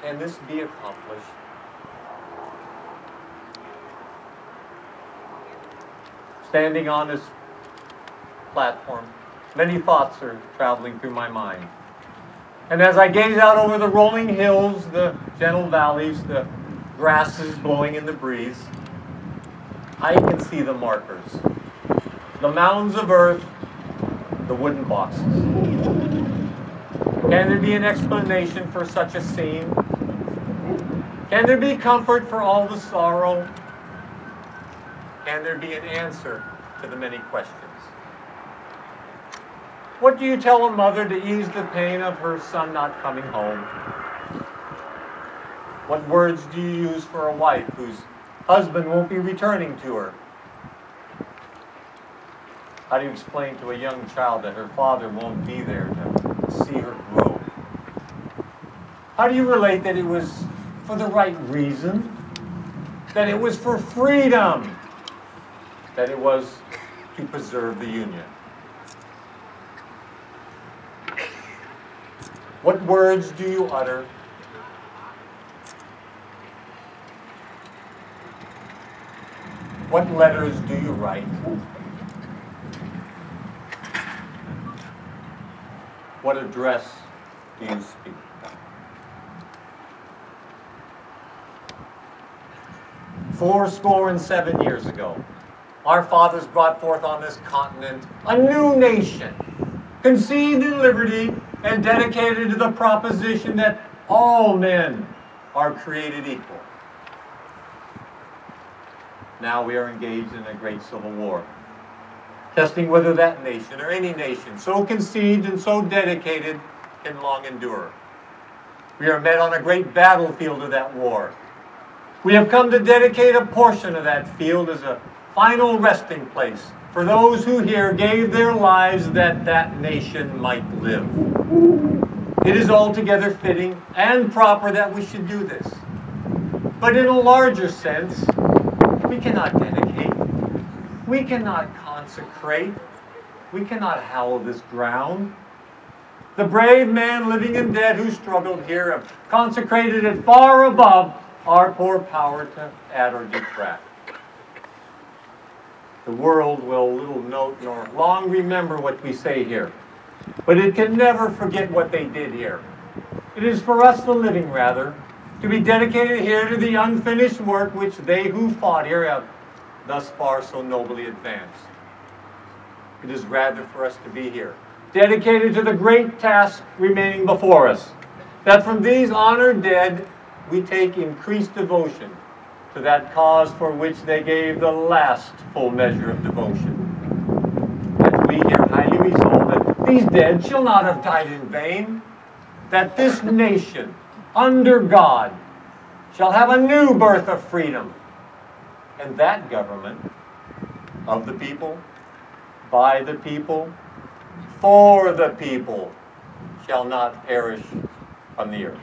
Can this be accomplished? Standing on this platform, many thoughts are traveling through my mind. And as I gaze out over the rolling hills, the gentle valleys, the grasses blowing in the breeze, I can see the markers, the mounds of earth, the wooden boxes. Can there be an explanation for such a scene? Can there be comfort for all the sorrow? Can there be an answer to the many questions? What do you tell a mother to ease the pain of her son not coming home? What words do you use for a wife whose husband won't be returning to her? How do you explain to a young child that her father won't be there to see her grow? How do you relate that it was for the right reason? That it was for freedom? That it was to preserve the Union? What words do you utter? What letters do you write? What address do you speak? Fourscore-and-7 years ago, our fathers brought forth on this continent a new nation, conceived in liberty and dedicated to the proposition that all men are created equal. Now we are engaged in a great civil war, testing whether that nation, or any nation, so conceived and so dedicated, can long endure. We are met on a great battlefield of that war. We have come to dedicate a portion of that field as a final resting place for those who here gave their lives that that nation might live. It is altogether fitting and proper that we should do this. But in a larger sense, we cannot dedicate, we cannot consecrate, we cannot hallow this ground. The brave man living and dead who struggled here have consecrated it far above our poor power to add or detract. The world will little note nor long remember what we say here, but it can never forget what they did here. It is for us, the living rather, to be dedicated here to the unfinished work which they who fought here have thus far so nobly advanced. It is rather for us to be here, dedicated to the great task remaining before us, that from these honored dead we take increased devotion to that cause for which they gave the last full measure of devotion. That we here highly resolve that these dead shall not have died in vain, that this nation, under God, shall have a new birth of freedom, and that government of the people, by the people, for the people, shall not perish from the earth.